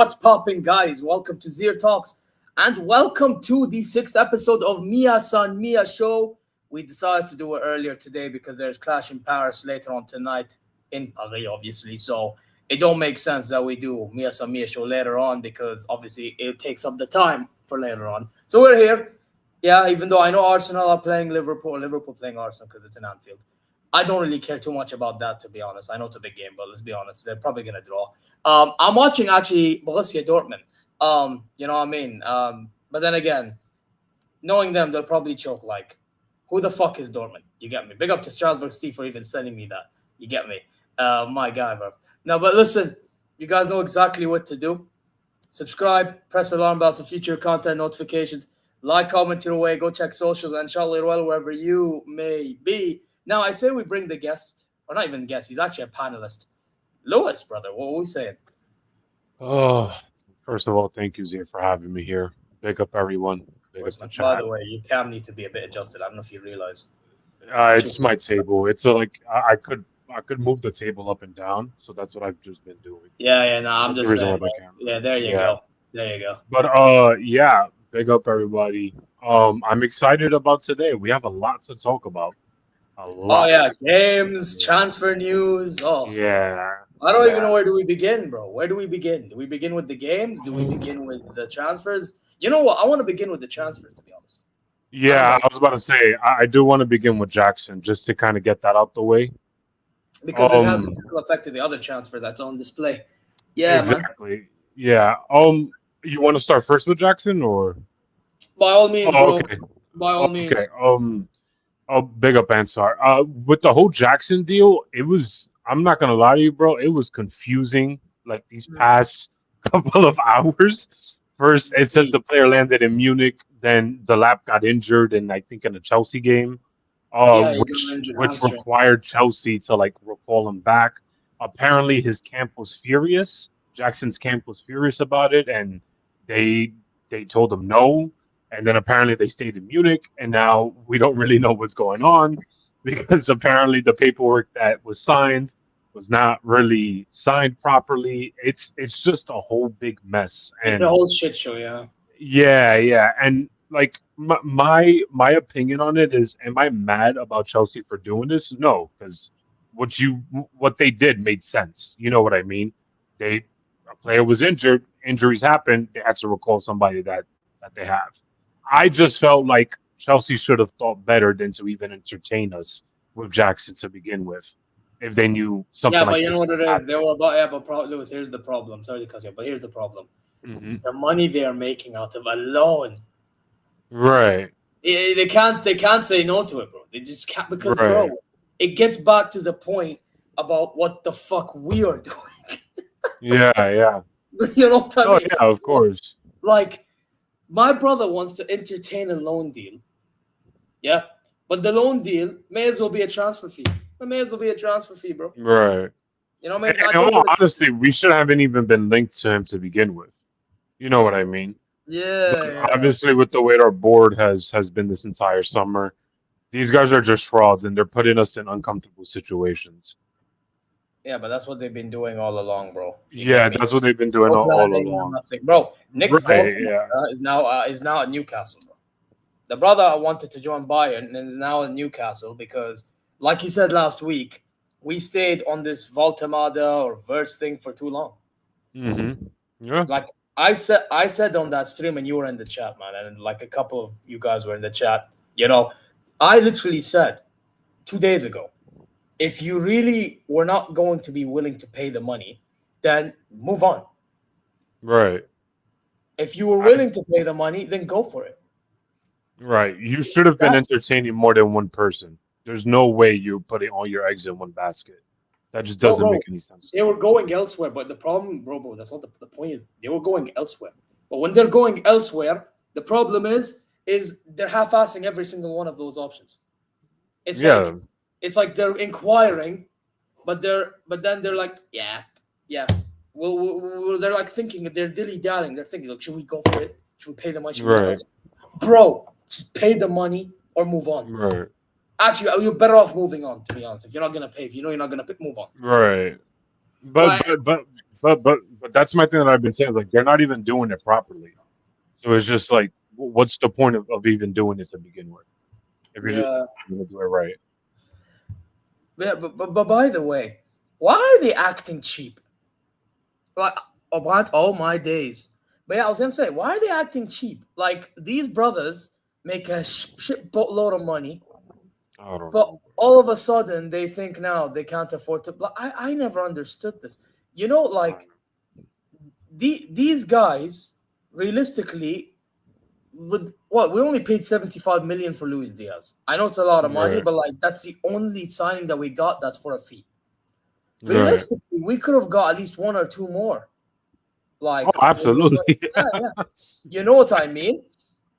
What's popping, guys? Welcome to ZeerTalks and welcome to the 6th episode of Mia San Mia Show. We decided to do it earlier today because there's Clash in Paris later on tonight in Paris, obviously. So it don't make sense that we do Mia San Mia Show later on because obviously it takes up the time for later on. So we're here. Yeah, even though I know Arsenal are playing Liverpool playing Arsenal because it's in Anfield. I don't really care too much about that, to be honest. I know it's a big game, but let's be honest, they're probably going to draw. I'm watching, actually, Borussia Dortmund. You know what I mean? But then again, knowing them, they'll probably choke. Like, who the fuck is Dortmund? You get me? Big up to Strasbourg Steve for even sending me that. You get me? My guy, bro. No, but listen, you guys know exactly what to do. Subscribe, press alarm bells for future content notifications. Like, comment your way, go check socials, and inshallah, well, wherever you may be. Now, I say we bring the guest, or not even guest, he's actually a panelist. Lewis, brother, what are we saying? Oh, first of all, thank you, Zier, for having me here. Big up everyone. Big up the chat. By the way, your cam needs to be a bit adjusted. I don't know if you realize. It's my table. It's like I could move the table up and down, so that's what I've just been doing. Yeah, no, I'm just saying. Yeah, there you go. There you go. But yeah, big up everybody. I'm excited about today. We have a lot to talk about. Oh yeah, games, transfer news. Oh yeah. I don't even know where do we begin, bro. Where do we begin? Do we begin with the games? Do we begin with the transfers? You know what? I want to begin with the transfers, to be honest. Yeah, I was about to say I do want to begin with Jackson just to kind of get that out the way. Because it has affected the other transfer that's on display. Yeah, exactly. Man. Yeah. You want to start first with Jackson or? By all means, bro. Okay. By all means. Okay. Big up Ansar. With the whole Jackson deal, it was, I'm not gonna lie to you, bro, it was confusing like these past couple of hours. First, it says the player landed in Munich, then the lap got injured in, I think, in a Chelsea game, which required Chelsea to like recall him back. Apparently his camp was furious. Jackson's camp was furious about it, and they told him no. And then apparently they stayed in Munich, and now we don't really know what's going on because apparently the paperwork that was signed was not really signed properly. It's just a whole big mess. And the whole shit show, yeah. Yeah. And like my opinion on it is, am I mad about Chelsea for doing this? No, because what they did made sense. You know what I mean? A player was injured, injuries happen, they had to recall somebody that they have. I just felt like Chelsea should have thought better than to even entertain us with Jackson to begin with, if they knew something Yeah, like but you this know what could it is? happen. They were about, yeah, but Lewis, here's the problem. Sorry to cut you, but here's the problem. Mm-hmm. The money they are making out of a loan. Right. They can't say no to it, bro. They just can't, because, bro, Right. it gets back to the point about what the fuck we are doing. Yeah. Yeah. You know what I Oh mean? yeah. Of course. Like, my brother wants to entertain a loan deal. Yeah. But the loan deal may as well be a transfer fee. It may as well be a transfer fee, bro. Right. You know what I mean? And in all honesty, we should haven't even been linked to him to begin with. You know what I mean? But Yeah. obviously, with the way our board has been this entire summer, these guys are just frauds, and they're putting us in uncomfortable situations. Yeah, but that's what they've been doing all along, bro. You Yeah, get me? that's what they've been doing No all planning, no along. nothing, bro. Nick Right? Voltman Yeah. is now at Newcastle, bro. The brother wanted to join Bayern and is now in Newcastle because, like you said last week, we stayed on this Voltemada or verse thing for too long. Mm-hmm. Yeah. Like I said on that stream, and you were in the chat, man, and like a couple of you guys were in the chat. You know, I literally said 2 days ago, if you really were not going to be willing to pay the money, then move on. Right. If you were willing to pay the money, then go for it. Right. You should have been entertaining more than one person. There's no way you're putting all your eggs in one basket. That just doesn't make any sense. They were going elsewhere, but the problem, bro, that's not the point. Is they were going elsewhere. But when they're going elsewhere, the problem is they're half-assing every single one of those options. It's like they're inquiring, but then they're like, yeah. Well, they're like thinking, they're dilly-dallying. They're thinking, look, should we go for it? Should we pay the money? Right. Bro, just pay the money or move on. Right. Actually, you're better off moving on, to be honest. If you're not gonna pay, if you know you're not gonna pay, move on. Right. But that's my thing that I've been saying. Like, they're not even doing it properly. So it's just like, what's the point of even doing it to begin with? If you're just going to do it right. Yeah, but by the way, why are they acting cheap? Like, about all my days. But yeah, I was gonna say, why are they acting cheap? Like, these brothers make a shit boatload of money, but all of a sudden they think now they can't afford to. I never understood this. You know, like these guys realistically would what? We only paid 75 million for Luis Diaz. I know it's a lot of money, but like that's the only signing that we got that's for a fee. Realistically, we could have got at least one or two more. Like, absolutely. Yeah. You know what I mean?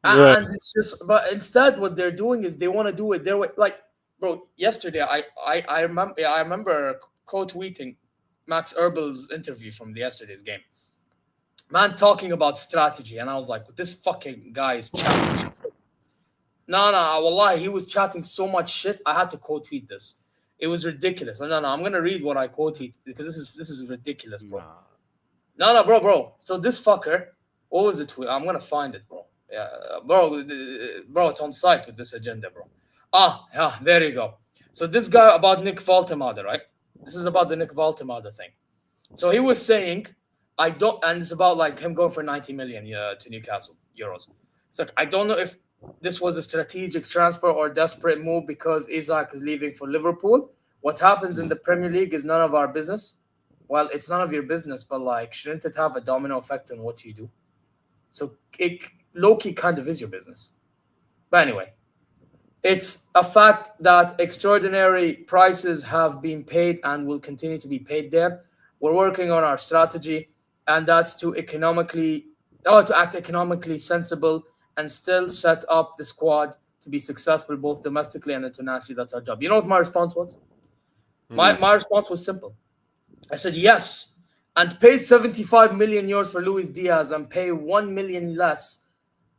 And it's just, but instead, what they're doing is they want to do it their way. Like, bro, yesterday I remember co-tweeting Max Erbel's interview from yesterday's game. Man talking about strategy, and I was like, this fucking guy is chatting. No, wallahi, he was chatting so much shit. I had to co-tweet this. It was ridiculous. No, I'm gonna read what I co-tweeted because this is ridiculous, bro. No, bro. So this fucker, what was it? I'm gonna find it, bro. Yeah, bro, it's on site with this agenda, bro. Yeah, there you go. So this guy about Nick Voltemada, right? This is about the Nick Voltemada thing. So he was saying, and it's about like him going for 90 million to Newcastle euros. It's like, I don't know if this was a strategic transfer or a desperate move because Isaac is leaving for Liverpool. What happens in the Premier League is none of our business. Well, it's none of your business, but like, shouldn't it have a domino effect on what you do? So it low-key kind of is your business. But anyway, it's a fact that extraordinary prices have been paid and will continue to be paid there. We're working on our strategy, and that's to act economically sensible and still set up the squad to be successful both domestically and internationally. That's our job. You know what my response was? My response was simple. I said yes, and pay 75 million euros for Luis Diaz and pay 1 million less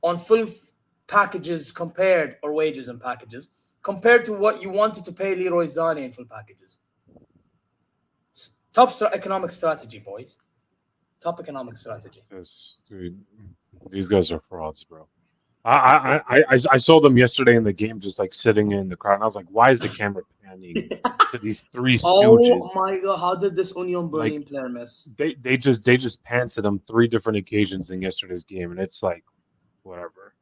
on full packages or wages and packages compared to what you wanted to pay Leroy Sané in full packages. Top economic strategy, boys. Top economic strategy. Yes, dude, these guys are frauds, bro. I saw them yesterday in the game, just like sitting in the crowd, and I was like, "Why is the camera panning to these three stooges?" Oh my god! How did this Union Berlin player miss? They just panned to them 3 different occasions in yesterday's game, and it's like, whatever.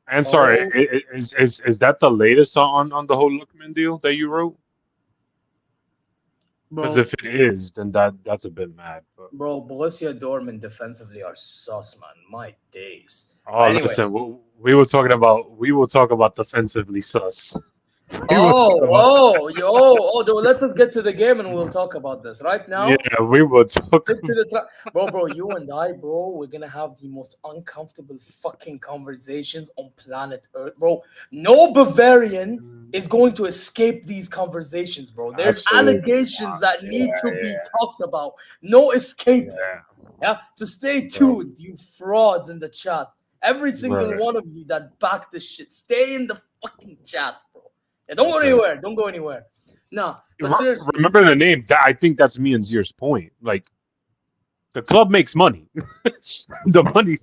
And sorry, Oh, is that the latest on the whole Lookman deal that you wrote? Because bro, if it is, then that's a bit mad. But Borussia Dortmund defensively are sus, man. My days. But oh, anyway. listen, we will talk about defensively sus. We will talk Oh, about oh, let us get to the game and we'll talk about this. Right yeah, now, we will talk. stick to the bro, you and I, bro, we're gonna have the most uncomfortable fucking conversations on planet Earth, bro. No Bavarian is going to escape these conversations, bro. There's Absolutely allegations not. that need to be Yeah, talked about. No yeah, escaping. yeah. Yeah. So stay Bro, tuned, you frauds in the chat. Every single right. one of you that back this shit, stay in the fucking chat, bro. Yeah, don't go Listen, anywhere. Don't go anywhere. Nah, but seriously, remember the name. I think that's me and Zier's point. Like the club makes money. The money,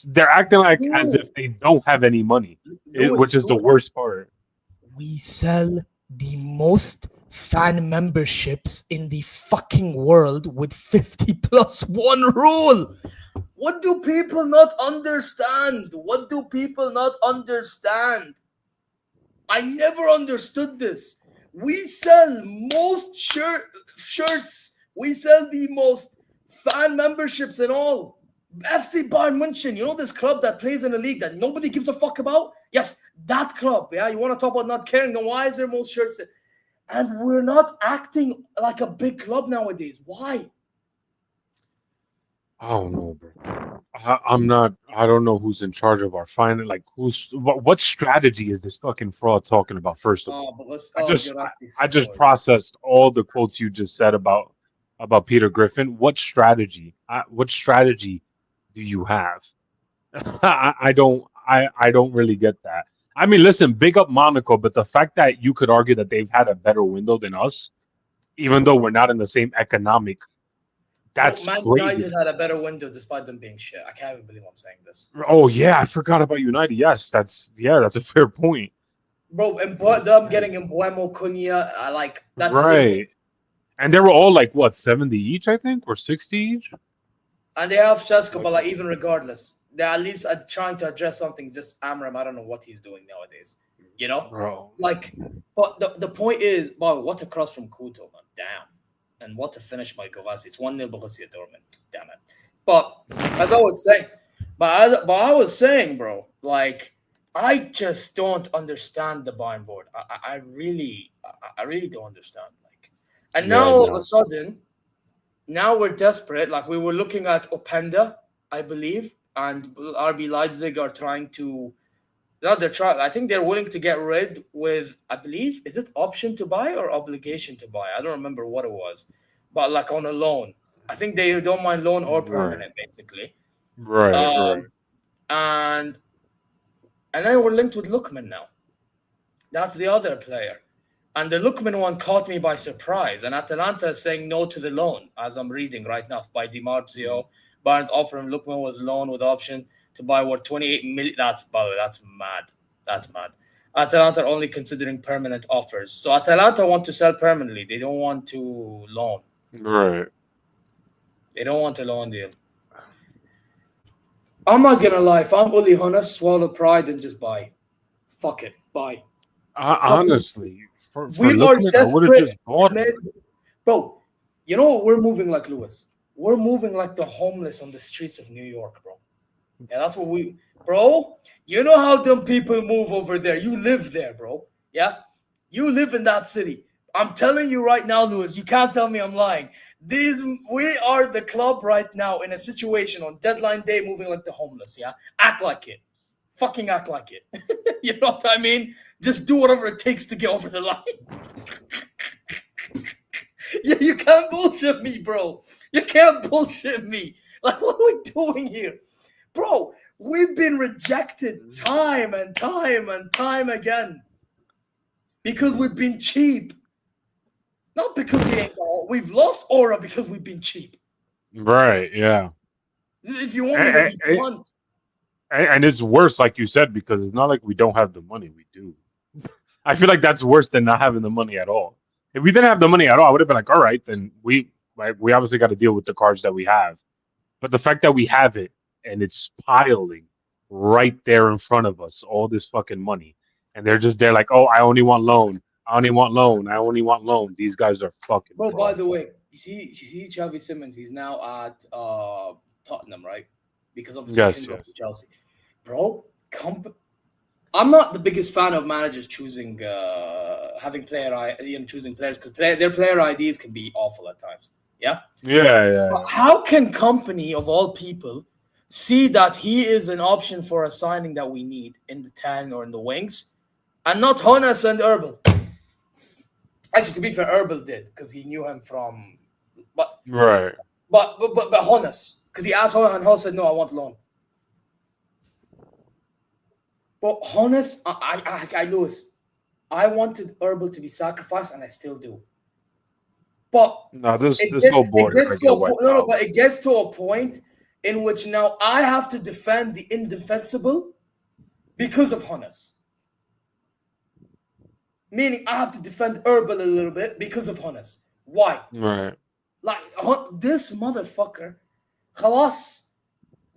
they're acting like as no, if they don't have any money, which is the Lewis, worst part. we sell the most fan memberships in the fucking world with 50 plus one rule. What do people not understand? What do people not understand? I never understood this. We sell most shirts. We sell the most fan memberships and all. FC Bayern München, you know this club that plays in a league that nobody gives a fuck about? Yes, that club. Yeah, you want to talk about not caring? Then why is there most shirts? And we're not acting like a big club nowadays. Why? I don't know, bro. I'm not. I don't know who's in charge of our finance. Like, what strategy is this fucking fraud talking about? First of all, Oh, but let's. I Oh, just you're I, asking I just Sikoy. processed all the quotes you just said about Peter Griffin. What strategy? What strategy do you have? I don't really get that. I mean, listen, big up Monaco, but the fact that you could argue that they've had a better window than us, even though we're not in the same economic, Bro, that's Man crazy United to had me. a better window despite them being shit. I can't even believe I'm saying this. Oh yeah, I forgot about United. Yes, that's a fair point. Bro, and them getting Embuemo, Cunha, like that's still good. Right. And they were all like what, 70 each, I think, or 60 each? And they have Shesko, Like, but like even regardless, they're at least trying to address something. Just Amram, I don't know what he's doing nowadays. You know, bro. like, but the point is, wow, what a cross from Kuto, man, damn, and what a finish by Govasi. It's 1-0 Borussia Dortmund, damn it. But as I was saying, I was saying, bro, like I just don't understand the Bayern board. I really don't understand. Like, and now Yeah, all of a no. sudden now we're desperate. Like we were looking at Openda, I believe, and RB Leipzig are trying to. No, they're trying. I think they're willing to get rid with. I believe is it option to buy or obligation to buy? I don't remember what it was, but like on a loan. I think they don't mind loan or Right. permanent, basically. Right, right. Um, and then we're linked with Lookman now. That's the other player. And the Lookman one caught me by surprise. And Atalanta is saying no to the loan, as I'm reading right now by Di Marzio. Bayern's offering Lookman was loan with option to buy worth 28 million. That's, by the way, that's mad. That's mad. Atalanta are only considering permanent offers. So Atalanta want to sell permanently. They don't want to loan. Right. They don't want a loan deal. I'm not gonna lie. If I'm Uli Hoeneß, swallow pride and just buy. Fuck it, buy. Stop. Honestly, for We are Lookman, I would have desperate, just bought man. him. Bro, you know we're moving like Lewis. We're moving like the homeless on the streets of New York, bro. Yeah, that's what we, bro. You know how them people move over there. You live there, bro. Yeah, you live in that city. I'm telling you right now, Lewis. You can't tell me I'm lying. We are the club right now in a situation on deadline day, moving like the homeless. Yeah, act like it. Fucking act like it. You know what I mean? Just do whatever it takes to get over the line. You can't bullshit me, bro. You can't bullshit me. Like, what are we doing here? Bro, we've been rejected time and time and time again because we've been cheap. Not because we've lost aura because we've been cheap. Right, yeah. If you want me to And, be blunt. and it's worse, like you said, because it's not like we don't have the money. We do. I feel like that's worse than not having the money at all. If we didn't have the money at all, I would have been like, all right, then we obviously got to deal with the cards that we have. But the fact that we have it and it's piling, right there in front of us, all this fucking money. And they're just there like, oh, I only want loan. I only want loan. I only want loan. These guys are fucking Bro, by the frauds. way, you see Xavi Simmons, he's now at Tottenham, right? Because obviously he Yes, couldn't go to yes. Chelsea. Bro, I'm not the biggest fan of managers choosing choosing players because their player IDs can be awful at times. Yeah. But Yeah. how can company of all people see that he is an option for a signing that we need in the 10 or in the wings and not Honas and Herbal? Actually, to be fair, Herbal did because he knew him from, but Right. but Honas because he asked Honas and Honas said no, I want loan. But Honas, I Lewis, I wanted Herbal to be sacrificed, and I still do. But No, this it this whole gets board gotta to get a point. wiped No, no, out. but it gets to a point in which now I have to defend the indefensible because of Honas. Meaning I have to defend Herbal a little bit because of Honas. Why? Right. Like this motherfucker, Khalas,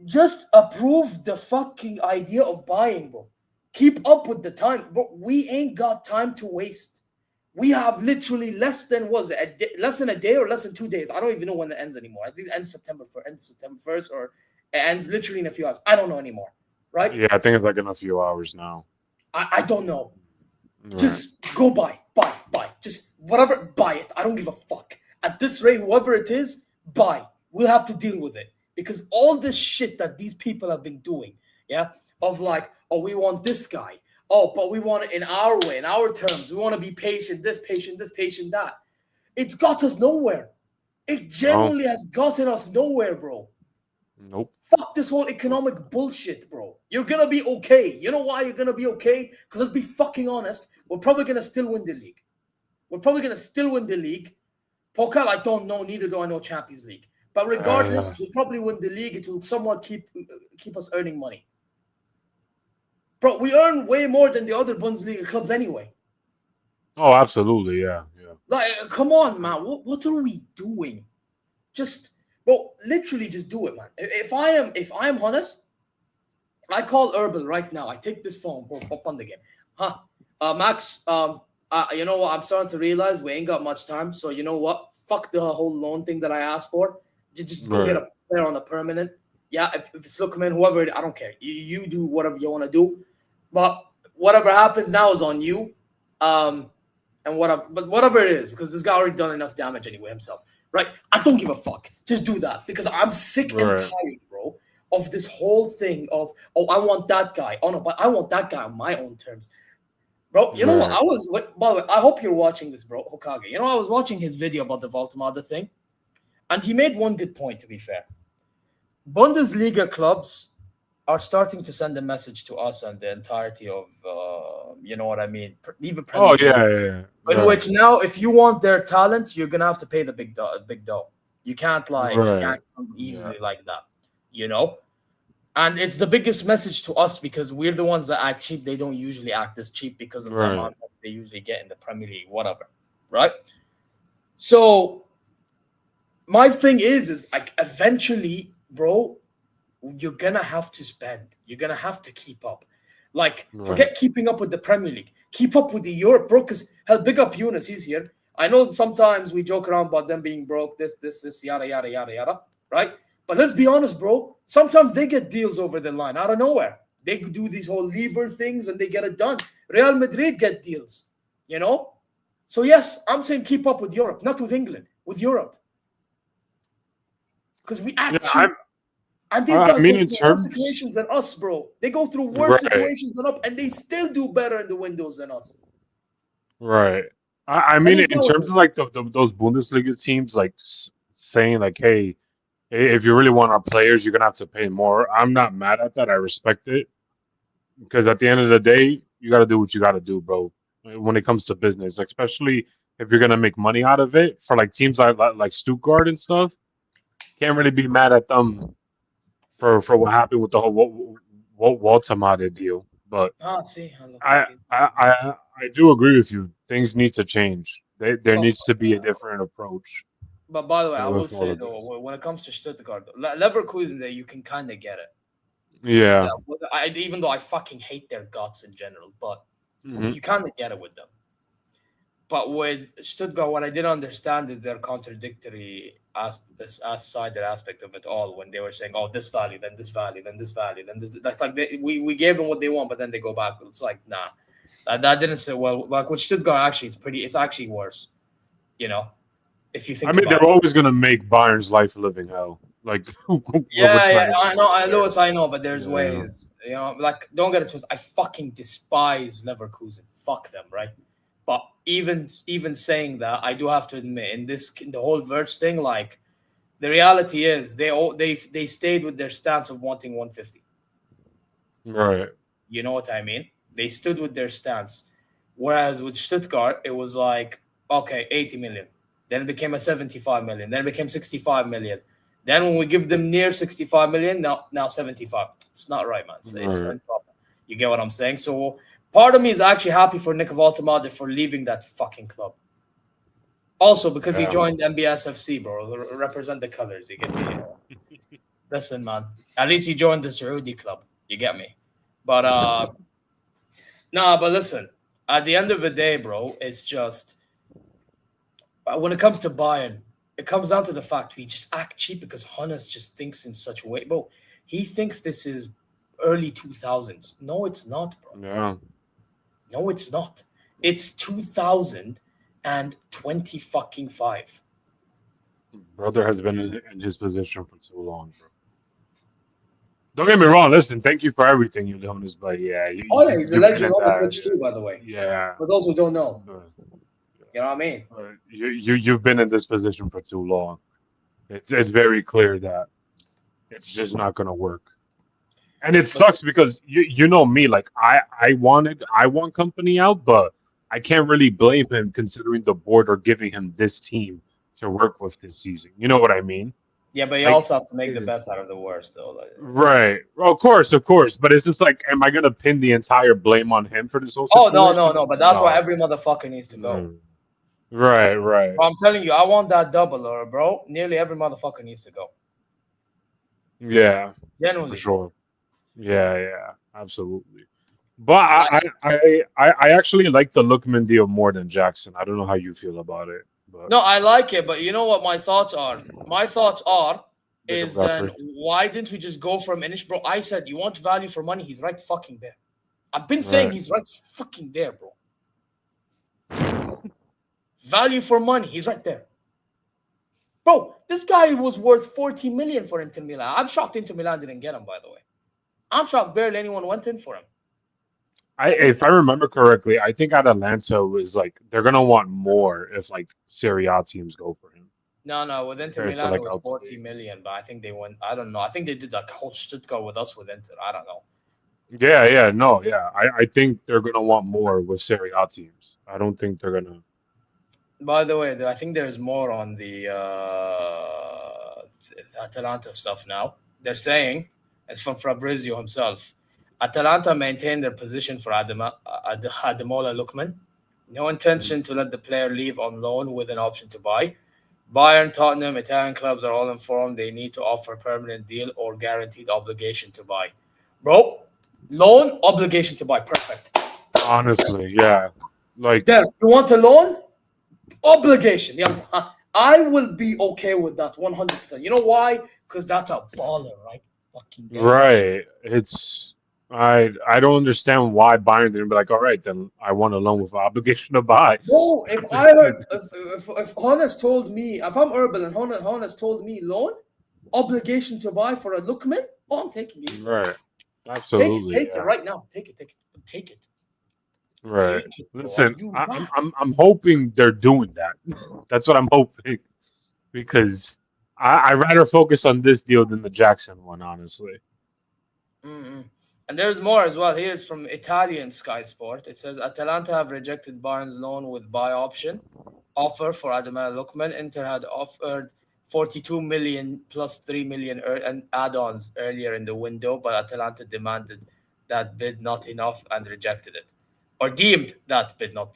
just approve the fucking idea of buying, bro. Keep up with the time, bro. We ain't got time to waste. We have literally less than less than a day or less than 2 days. I don't even know when it ends anymore. I think it ends end of September 1st, or it ends literally in a few hours. I don't know anymore. Right? Yeah, I think it's like in a few hours now. I don't know. Right. Just go buy. Just whatever, buy it. I don't give a fuck. At this rate, whoever it is, buy. We'll have to deal with it. Because all this shit that these people have been doing, yeah, of like, oh, we want this guy. Oh, but we want it in our way, in our terms. We want to be patient, this, patient, that. It's got us nowhere. It No. genuinely has gotten us nowhere, bro. Nope. Fuck this whole economic bullshit, bro. You're gonna be okay. You know why you're gonna be okay? Because let's be fucking honest, we're probably gonna still win the league. Pokal, I don't know, neither do I know Champions League. But regardless, Uh, we'll probably win the league. It will somewhat keep us earning money. Bro, we earn way more than the other Bundesliga clubs anyway. oh, absolutely. Yeah. Like, come on, man. What are we doing? Literally just do it, man. If I am honest, I call Herbal right now. I take this phone, bro, up on the game. Max, you know what? I'm starting to realize we ain't got much time. So you know what? Fuck the whole loan thing that I asked for. You just go get Right. a player on the permanent. Yeah, if it's Lookman, whoever, I don't care. You do whatever you want to do. But whatever happens now is on you. And whatever it is, because this guy already done enough damage anyway himself. Right? I don't give a fuck. Just do that. Because I'm sick and Right. tired, bro, of this whole thing of, oh, I want that guy. Oh no, but I want that guy on my own terms. Bro, you know what? Right. By the way, I hope you're watching this, bro, Hokage. You know, I was watching his video about the Voltamada thing, and he made one good point, to be fair. Bundesliga clubs are starting to send a message to us and the entirety of, you know what I mean, even Premier Oh League, yeah. in which now, if you want their talent, you're gonna have to pay the big dough. You can't Right. yank them Yeah. easily like that, you know. And it's the biggest message to us because we're the ones that act cheap. They don't usually act this cheap because of the Right. amount that they usually get in the Premier League, whatever, right? So my thing is like eventually, bro, you're gonna have to spend. You're gonna have to keep up. Like, Right. forget keeping up with the Premier League. Keep up with the Europe, bro. Because hell, big up Eunice, he's here. I know sometimes we joke around about them being broke, this, yada, yada, yada, yada, right? But let's be honest, bro. Sometimes they get deals over the line out of nowhere. They do these whole lever things and they get it done. Real Madrid get deals, you know? So, yes, I'm saying keep up with Europe, not with England, with Europe. Because we Yeah. act cheap. And these I guys mean, go in through worse terms. situations than us, bro. They go through worse Right. situations than us, and they still do better in the windows than us. Right. I That mean, is in how it terms is. of like those Bundesliga teams, like saying like, hey, if you really want our players, you're gonna have to pay more. I'm not mad at that. I respect it because at the end of the day, you got to do what you got to do, bro. When it comes to business, especially if you're gonna make money out of it, for like teams like Stuttgart and stuff, can't really be mad at them for what happened with the whole Walter deal. But See, look, I, I I I do agree with you. Things need to change. There but, needs to be a different approach but by the way, I will with all say of this. though, when it comes to Stuttgart, Leverkusen, there you can kind of get it. Yeah. Even though I fucking hate their guts in general, but Mhm. you kind of get it with them. But with Stuttgart, what I didn't understand is their contradictory side, their aspect of it all. When they were saying, "Oh, this value, then this value, then this value, then this," that's like we gave them what they want, but then they go back. It's like, nah, that didn't sit well. Like with Stuttgart, actually, it's actually worse. You know, if you I think mean, about they're it. always gonna make Bayern's life a living hell. Like what we're Yeah, trying to I know, do there. Lewis, I know, but there's Yeah. ways. Like don't get it twisted. I fucking despise Leverkusen. Fuck them, right? But even saying that, I do have to admit, in the whole Verge thing, like the reality is they stayed with their stance of wanting 150. Right. You know what I mean? They stood with their stance. Whereas with Stuttgart, it was like, okay, 80 million. Then it became a 75 million. Then it became 65 million. Then when we give them near 65 million, now 75. It's not right, man. It's Right. improper. You get what I'm saying? So part of me is actually happy for Nick Valtemade for leaving that fucking club. Also, because he Yeah. joined MBSFC, bro. Represent the colors. You get me? Listen, man. At least he joined the Saudi club. You get me? But nah, but listen, at the end of the day, bro, it's just when it comes to Bayern, it comes down to the fact we just act cheap because Hannes just thinks in such a way. Bro, he thinks this is early 2000s. No, it's not, bro. Yeah. No, it's not. It's 2020 fucking 5. Brother has been in his position for too long, bro. Don't get me wrong. Listen, thank you for everything, you Leonis, but yeah, Oh, yeah, he's a you've been legend in on the that. pitch too, by the way. Yeah. For those who don't know, But, you know what I mean? you've been in this position for too long. It's very clear that it's just not gonna work. And it But sucks because you know me, like I want company out, but I can't really blame him considering the board are giving him this team to work with this season. You know what I mean? yeah, but you Like also have to make the is best out of the worst, though. Like, right. Well, of course. But it's just like, am I gonna pin the entire blame on him for this whole oh no, no, situation? no! But that's why No. every motherfucker needs to go. No. Right, right. But I'm telling you, I want that double, or bro. Nearly every motherfucker needs to go. Yeah, for Genuinely, bro. sure. Yeah, yeah, absolutely. But Like, I actually like the Lookman deal more than Jackson. I don't know how you feel about it, but no, I like it, but you know what my thoughts are? My thoughts are big up is then Godfrey. why didn't we just go for Minish, bro? I said you want value for money. He's right fucking there. I've been saying Right. he's right fucking there, bro. Value for money, he's right there. Bro, this guy was worth 40 million for Inter Milan. I'm shocked Inter Milan didn't get him, by the way. I'm shocked barely anyone went in for him. If I remember correctly, I think Atalanta was like they're gonna want more if like Serie A teams go for him No, with Inter compared to Milan it like was 40 LTD. million, but I think they went. I don't know. I think they did like whole Stuttgart with us with Inter. I don't know. Yeah, yeah, no, yeah. I think they're gonna want more with Serie A teams. I don't think they're gonna. By the way, I think there's more on the Atalanta stuff now. They're saying it's from Fabrizio himself. Atalanta maintain their position for Ademola Lookman. No intention to let the player leave on loan with an option to buy. Bayern, Tottenham, Italian clubs are all informed they need to offer permanent deal or guaranteed obligation to buy. Bro, loan, obligation to buy. Perfect. Honestly, yeah. Like, There, you want a loan? Obligation. Yeah, I will be okay with that 100%. You know why? Because that's a baller, right? Fucking dangerous. right. It's I don't understand why Bayern didn't be like, all right, then I want a loan with obligation to buy. Bro, if I heard, if Honest told me, if I'm Urban and Honest told me loan, obligation to buy for a Lookman, oh, I'm taking it. Right. Absolutely, Take it yeah. right now. Take it. Take it. Right. Take it, bro. Are Listen, you I, I'm mad? I'm I'm hoping they're doing that. That's what I'm hoping because I rather focus on this deal than the Jackson one, honestly. Mm-mm. And there's more as well. Here's from Italian Sky Sport. It says Atalanta have rejected Bayern's loan with buy option offer for Adama Lukman. Inter had offered 42 million plus 3 million and add-ons earlier in the window, but Atalanta demanded that bid not enough and rejected it, or deemed that bid not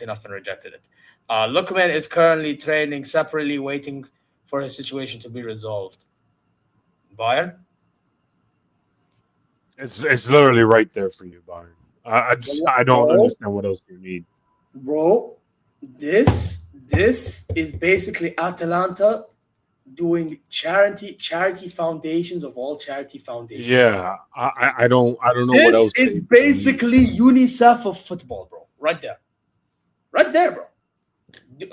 enough and rejected it. Lukman is currently training separately, waiting for his situation to be resolved. Bayern. It's literally right there for you, Byron. I don't Bro, understand what else you need. bro, this is basically Atalanta doing charity foundations of all charity foundations. Yeah, I don't know what This else is they need. basically UNICEF of football, bro. Right there, bro.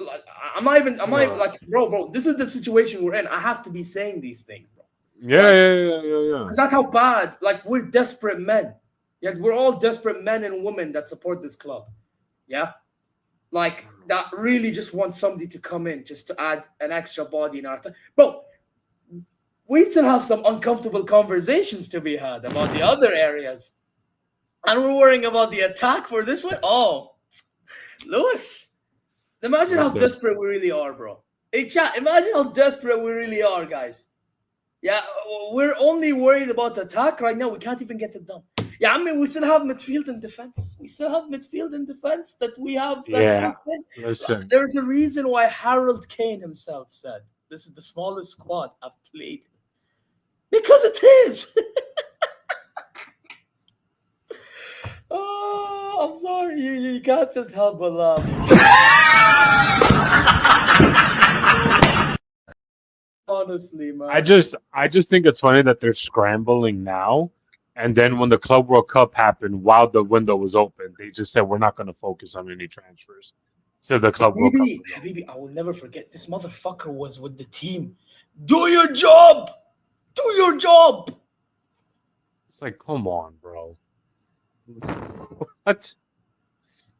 Like, am I No. like, bro? This is the situation we're in. I have to be saying these things, bro. Yeah, Like, yeah, yeah, yeah, yeah. because that's how bad. Like, we're desperate men. Yeah, we're all desperate men and women that support this club. Yeah, like that really just want somebody to come in just to add an extra body in our time. Bro, we still have some uncomfortable conversations to be had about the other areas. And we're worrying about the attack for this one. Oh, Lewis, imagine how Listen, desperate we really are, bro. Hey, chat, imagine how desperate we really are, guys. Yeah, we're only worried about the attack right now. We can't even get it done. Yeah, I mean, we still have midfield and defense. We still have midfield and defense that we have. That's yeah. just it. Listen, There's a reason why Harold Kane himself said this is the smallest squad I've played. Because it is. Oh, I'm sorry. You can't just help but laugh. Honestly, man. I just think it's funny that they're scrambling now, and then when the Club World Cup happened, while the window was open, they just said we're not going to focus on any transfers. So the Club World Cup Habibi, was over. Habibi, I will never forget. This motherfucker was with the team. Do your job. Do your job. It's like, come on, bro. What?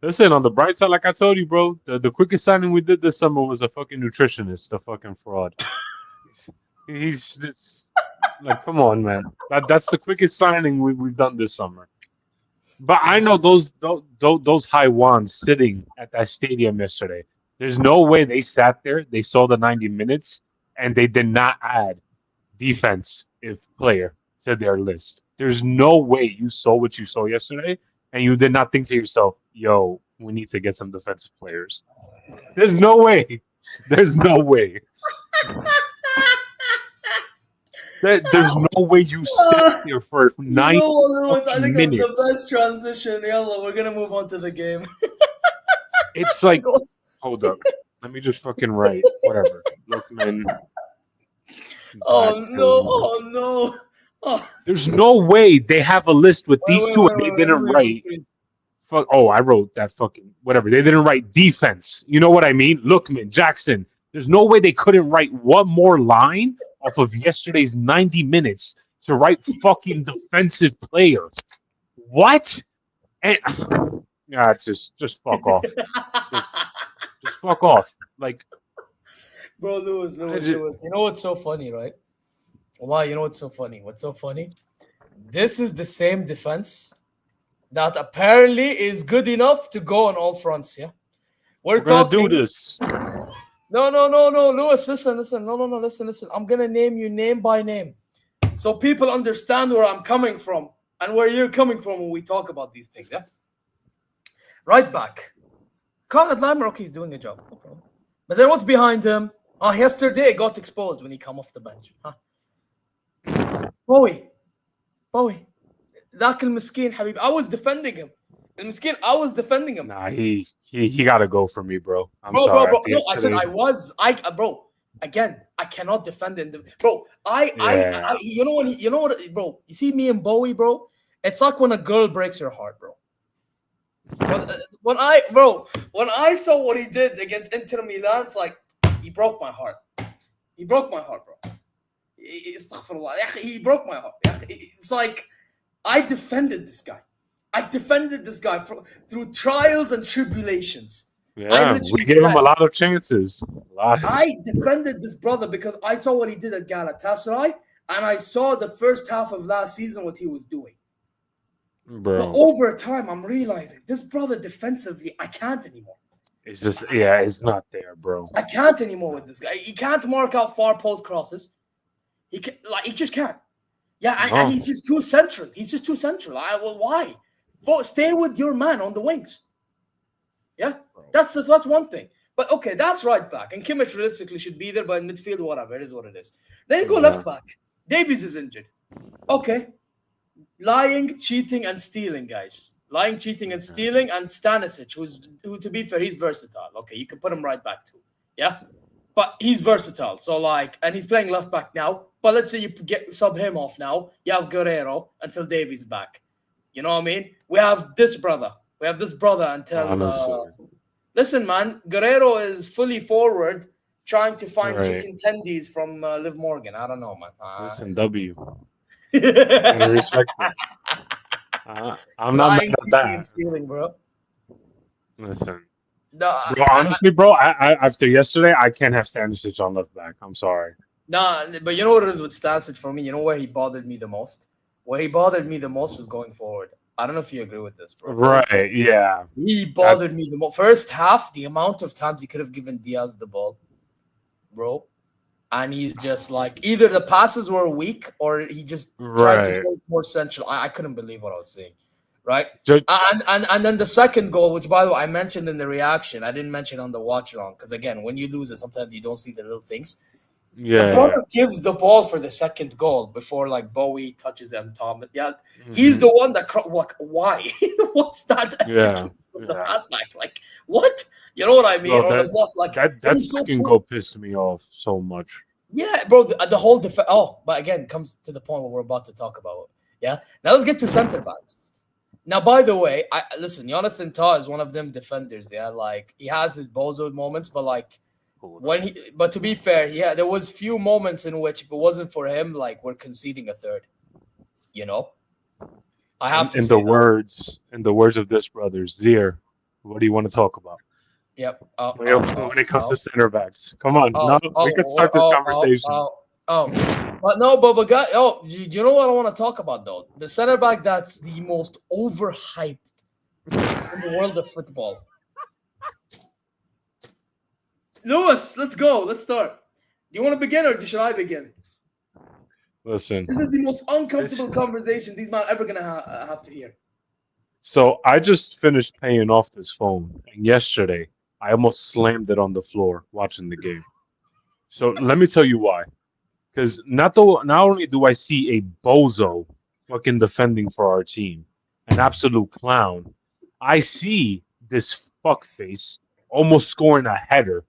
Listen, on the bright side, like I told you, bro, the quickest signing we did this summer was a fucking nutritionist, a fucking fraud. He's it's like, come on, man. That's the quickest signing we've done this summer. But I know those high wands sitting at that stadium yesterday. There's no way they sat there, they saw the 90 minutes, and they did not add defense if player to their list. There's no way you saw what you saw yesterday and you did not think to yourself, yo, we need to get some defensive players. There's no way. There's no way. There's no way you sat there for You 90 know what, Lewis? I fucking think that's the minutes. best transition. Yalla, we're gonna move on to the game. It's like, hold up. Let me just fucking write. Whatever. Lookman. Oh no! Jackson. Oh no! Oh, There's no way they have a list with these two and they wait. Let didn't me read on write. screen. Fuck. Oh, I wrote that fucking whatever. They didn't write defense. You know what I mean? Lookman, Jackson. There's no way they couldn't write one more line off of yesterday's 90 minutes to write fucking defensive player. What? And yeah, just fuck off. Just fuck off. Like, Bro, Lewis. You know what's so funny, right? Why? You know what's so funny? What's so funny? This is the same defense that apparently is good enough to go on all fronts. Yeah, we're gonna do this. No, Lewis, listen. No, listen. I'm gonna name you name by name, so people understand where I'm coming from and where you're coming from when we talk about these things. Yeah. Right back, Khaled Lamrock, he's doing a job, no problem. But then what's behind him? Oh, yesterday it got exposed when he come off the bench. Huh? Bowie. ذاك المسكين حبيبي. I was defending him. المسكين, I was defending him. Nah, he gotta go for me, bro. I'm bro, sorry. Bro. No, I said bro. Again, I cannot defend him. Bro, you know what, bro? You see me and Bowie, bro? It's like when a girl breaks your heart, bro. When I saw what he did against Inter Milan, it's like he broke my heart. He broke my heart, bro. He broke my heart. It's like I defended this guy. Through trials and tribulations. Yeah, we gave him a lot of chances. I defended this brother because I saw what he did at Galatasaray, and I saw the first half of last season what he was doing. Bro. But over time, I'm realizing this brother defensively, I can't anymore. It's just, it's not there, bro. I can't anymore with this guy. He can't mark out far post crosses. He just can't. Yeah, and he's just too central. Why? Stay with your man on the wings. Yeah, that's one thing. But okay, that's right back. And Kimmich realistically should be there, but in midfield, whatever, it is what it is. Then you go left back. Davies is injured. Okay. lying, cheating, and stealing, guys. Lying, cheating, and stealing, and Stanisic, who to be fair, he's versatile. Okay, you can put him right back too. Yeah, but he's versatile. So like, and he's playing left back now. But let's say you sub him off now. You have Guerrero until Davies back. You know what I mean? We have this brother. Until. Listen, man, Guerrero is fully forward, trying to find chicken tendies from Liv Morgan. I don't know, man. Listen, W. Gotta respect it. I'm not mad at that. Stealing, bro. Listen. No, bro, honestly, bro, I after yesterday, I can't have Stanisic on left back. I'm sorry. Nah, but you know what it is with Stanisic for me? You know where he bothered me the most? Where he bothered me the most was going forward. I don't know if you agree with this, bro. Right, yeah. He bothered me the most. First half, the amount of times he could have given Diaz the ball, bro. And he's just like, either the passes were weak or he just tried to go more central. I couldn't believe what I was seeing, right? And then the second goal, which, by the way, I mentioned in the reaction. I didn't mention on the watch-along because, again, when you lose it, sometimes you don't see the little things. Yeah, the brother gives the ball for the second goal before like Bowie touches him. Tom, he's the one that why? What's that? The pass back, like what? You know what I mean? Bro, or the block, like that second goal pissed me off so much. Yeah, bro, the whole defense. Oh, but again, comes to the point where we're about to talk about. Yeah, now let's get to center backs. Now, by the way, listen, Jonathan Tah is one of them defenders. Yeah, like he has his bozo moments, but like. But to be fair, there was few moments in which if it wasn't for him, like we're conceding a third. You know, I have to. In the words of this brother Zier, what do you want to talk about? Yep. When it comes to center backs, come on, we can start this conversation. But you know what I want to talk about though? The center back that's the most overhyped in the world of football. Lewis, let's go. Let's start. Do you want to begin or should I begin? Listen. This is the most uncomfortable conversation these men are ever going to have to hear. So I just finished paying off this phone. And yesterday, I almost slammed it on the floor watching the game. So let me tell you why. Because not only do I see a bozo fucking defending for our team, an absolute clown, I see this fuckface almost scoring a header.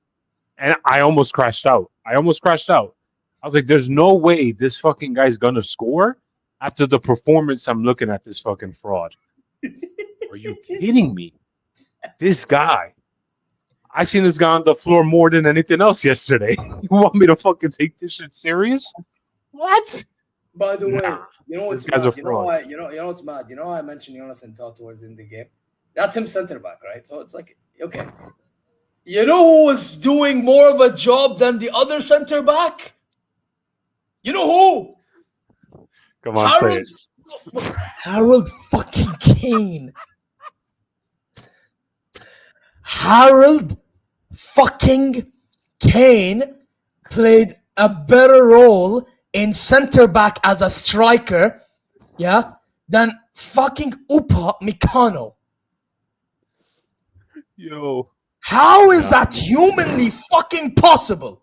And I almost crashed out. I was like, there's no way this fucking guy's gonna score after the performance I'm looking at this fucking fraud. Are you kidding me? This guy. I seen this guy on the floor more than anything else yesterday. You want me to fucking take this shit serious? What? By the way, you know what's mad? You know what's mad? You know I mentioned Jonathan Tah towards the end of the game? That's him center back, right? So it's like, okay. You know who was doing more of a job than the other center back? You know who? Come on, say it. Harold fucking Kane. Harold fucking Kane played a better role in center back as a striker, than fucking Upamecano. Yo. How is that humanly fucking possible?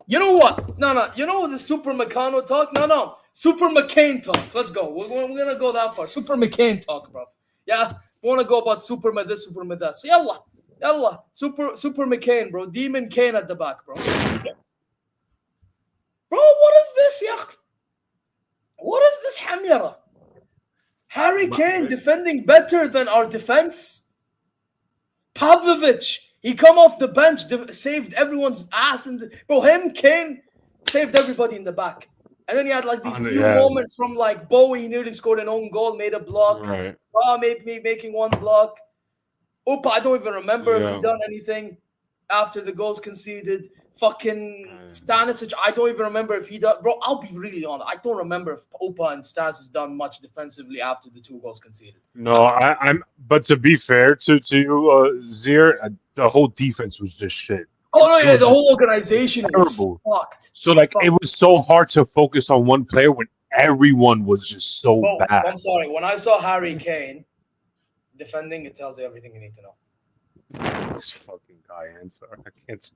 You know what? No. You know the Super Meccano talk? No. Super McCain talk. Let's go. We're going to go that far. Super McCain talk, bro. Yeah? We want to go about Super this, Super that. So, yalla. Super McCain, bro. Demon Kane at the back, bro. Bro, what is this, yak? What is this hamyara? Harry Kane defending better than our defense? Pavlovic, he come off the bench, saved everyone's ass. Kane saved everybody in the back. And then he had like these few moments from like Bowie, he nearly scored an own goal, made a block. Right. Making one block. I don't even remember if he done anything after the goals conceded. Fucking Stanisic, I don't even remember if he done. Bro, I'll be really honest. I don't remember if Opa and Stanisic done much defensively after the 2 goals conceded. No, I'm. But to be fair to you, Zier, the whole defense was just shit. Oh no, yeah, the whole organization was fucked. So like, it was so hard to focus on one player when everyone was just so bad. I'm sorry. When I saw Harry Kane defending, it tells you everything you need to know. This fucking guy, answer. I can't.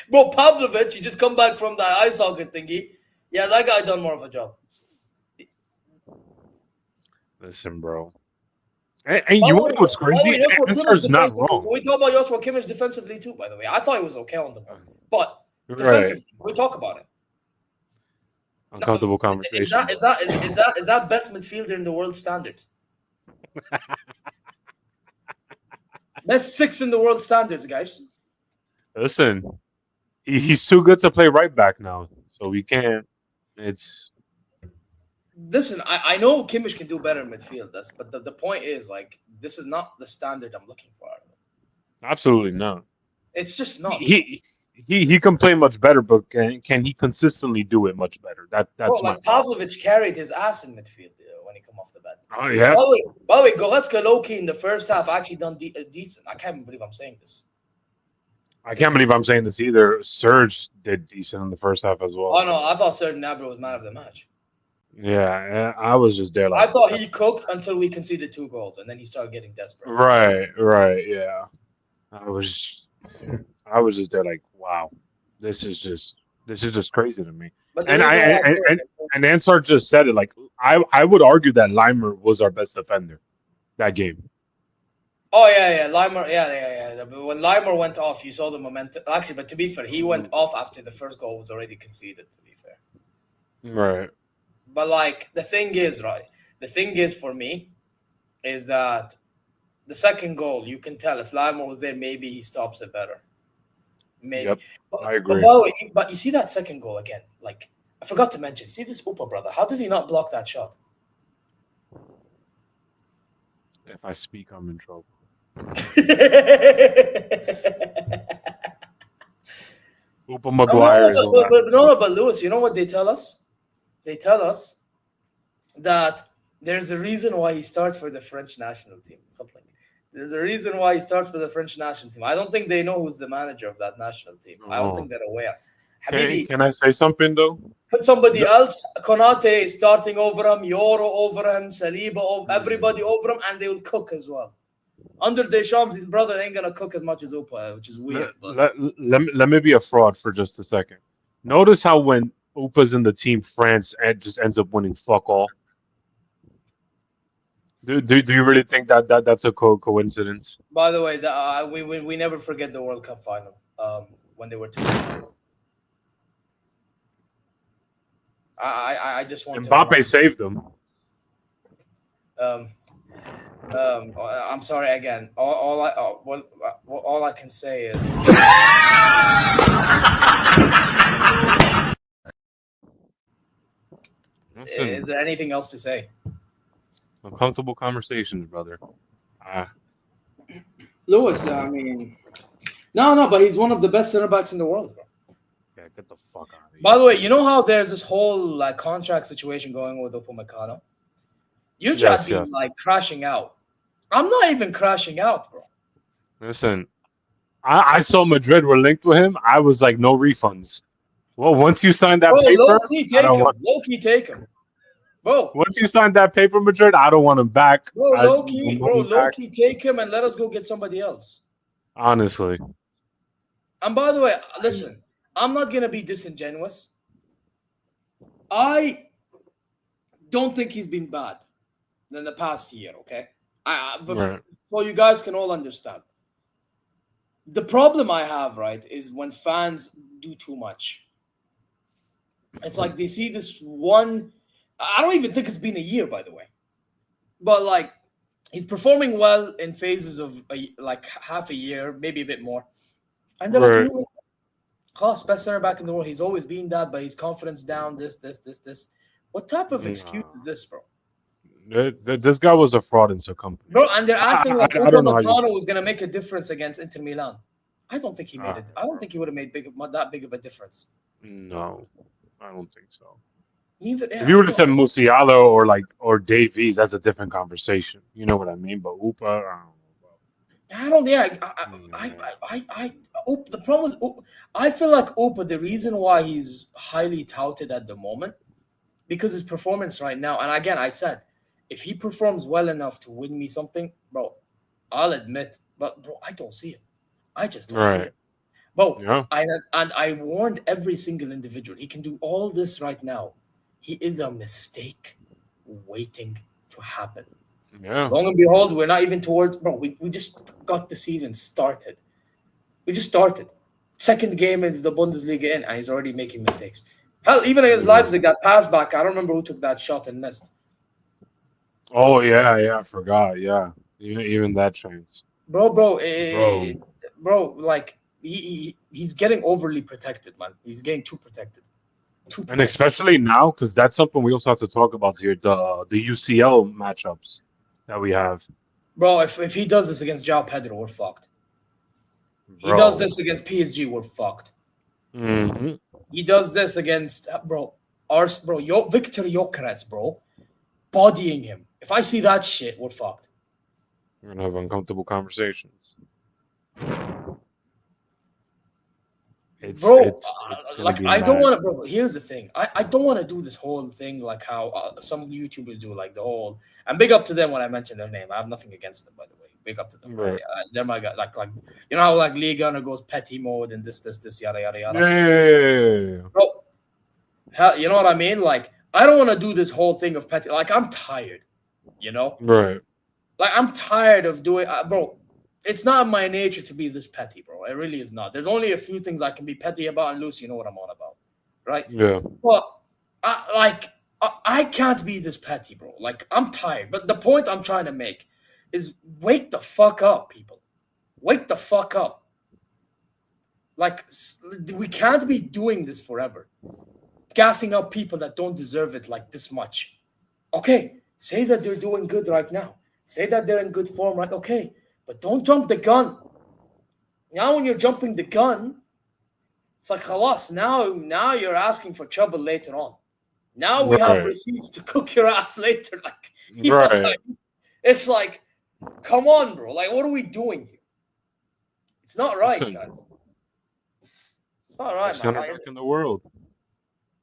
Bro, Pavlovic, he just come back from the eye socket thingy. Yeah, that guy done more of a job. Listen, bro. And you know what's crazy? Ansar's not wrong. We talk about Joshua Kimmich defensively too, by the way. I thought he was okay on the ball. But defensively, we talk about it. Uncomfortable conversation. Is that best midfielder in the world standards? That's 6 in the world standards, guys. Listen, he's too good to play right back now, so we can't. It's. Listen, I know Kimmich can do better in midfield. But the point is, like, this is not the standard I'm looking for. Absolutely not. It's just not. He can play much better, but can he consistently do it much better? That's like Pavlovic carried his ass in midfield when he come off the bench. Oh yeah. By the way, Goretzka low-key in the first half actually done decent. I can't believe I'm saying this. I can't believe I'm saying this either. Serge did decent in the first half as well. Oh no, I thought Serge Gnabry was man of the match. Yeah, I was just there. Like, I thought he cooked until we conceded 2 goals, and then he started getting desperate. Right, yeah. I was just there like, wow, this is just crazy to me. And Ansar just said it. Like, I would argue that Leimer was our best defender that game. Oh yeah, Leimer, yeah. But when Leimer went off, you saw the momentum. Actually, but to be fair, he went off after the first goal was already conceded. To be fair, right. But like the thing is for me, is that the second goal, you can tell if Leimer was there, maybe he stops it better. Maybe. Yep, I agree. But you see that second goal again. Like, I forgot to mention. See this Upa brother? How did he not block that shot? If I speak, I'm in trouble. Upa Maguire is but Lewis, you know what they tell us? They tell us that there's a reason why he starts for the French national team. There's a reason why he starts for the French national team. I don't think they know who's the manager of that national team. I don't think they're aware. Can I say something though? Put somebody else. Konate is starting over him. Yoro over him. Saliba over everybody over him, and they will cook as well. Under Deschamps, his brother ain't gonna cook as much as Upa, which is weird. Let me be a fraud for just a second. Notice how when Upa's in the team, France just ends up winning fuck all. Do you really think that's a coincidence? By the way, we never forget the World Cup final when they were 2-0. I just want Mbappe saved them. I'm sorry again. All I can say is. Is there anything else to say? Uncomfortable conversations, brother. Lewis, I mean, no, but he's one of the best center backs in the world, bro. Yeah, get the fuck out of here. By the way, you know how there's this whole like contract situation going with Upamecano? You just been like crashing out. I'm not even crashing out, bro. Listen, I saw Madrid were linked with him. I was like, no refunds. Well, once you sign that paper, low-key take him. Bro, once you sign that paper, Madrid, I don't want him back. Bro, low-key take him and let us go get somebody else. Honestly. And by the way, listen, I'm not going to be disingenuous. I don't think he's been bad in the past year, okay? So you guys can all understand. The problem I have, right, is when fans do too much. It's like they see this one. I don't even think it's been a year, by the way. But like, he's performing well in phases of like half a year, maybe a bit more. And they're like, you know, best center back in the world. He's always been that, but his confidence down. This. What type of excuse is this, bro? This guy was a fraud in company. Bro, and they're acting like Upamecano was going to make a difference against Inter Milan. I don't think he made it. I don't think he would have made that big of a difference. No, I don't think so. If you would have said Musiala or Davies, that's a different conversation. You know what I mean? But Upa, I don't. Yeah, the problem is, I feel like Upa. The reason why he's highly touted at the moment, because his performance right now. And again, I said, if he performs well enough to win me something, bro, I'll admit. But bro, I don't see it. I just don't see it. Bro, Yeah. I warned every single individual. He can do all this right now. He is a mistake waiting to happen. Yeah. Long and behold, we're not even towards, bro. We just got the season started. We just started. Second game into the Bundesliga and he's already making mistakes. Hell, even against Leipzig, that pass back, I don't remember who took that shot and missed. Oh yeah, I forgot. Yeah, even that chance, Bro, like he's getting overly protected, man. He's getting too protected. And especially now, because that's something we also have to talk about here, the UCL matchups that we have. Bro, if he does this against João Pedro, we're fucked. He Bro. does this against PSG, we're fucked. Mm-hmm. He does this against Victor Gyökeres, bro, bodying him. If I see that shit, we're fucked. We're gonna have uncomfortable conversations. It's like I don't want to, bro. Here's the thing. I don't want to do this whole thing like how some YouTubers do, like the whole. And big up to them when I mention their name. I have nothing against them, by the way. Big up to them. Right. They're my guy. Like you know how like League Gunner goes petty mode and this yada yada yada. Yeah. Bro, hell, you know what I mean? Like I don't want to do this whole thing of petty. Like I'm tired. You know. Right. Like I'm tired of doing, bro. It's not in my nature to be this petty, bro. It really is not. There's only a few things I can be petty about, and Lucy, you know what I'm on about, right? Yeah. But I can't be this petty, bro. Like I'm tired. But the point I'm trying to make is wake the fuck up, people. Wake the fuck up. Like we can't be doing this forever, gassing up people that don't deserve it like this much. Okay, say that they're doing good right now. Say that they're in good form, right? Okay. But don't jump the gun. Now when you're jumping the gun, it's like khalas. Now you're asking for trouble later on. Now we have receipts to cook your ass later. Like, you know, like, it's like, come on, bro. Like, what are we doing here? It's not right, guys. It's not right, best man. center back in the world.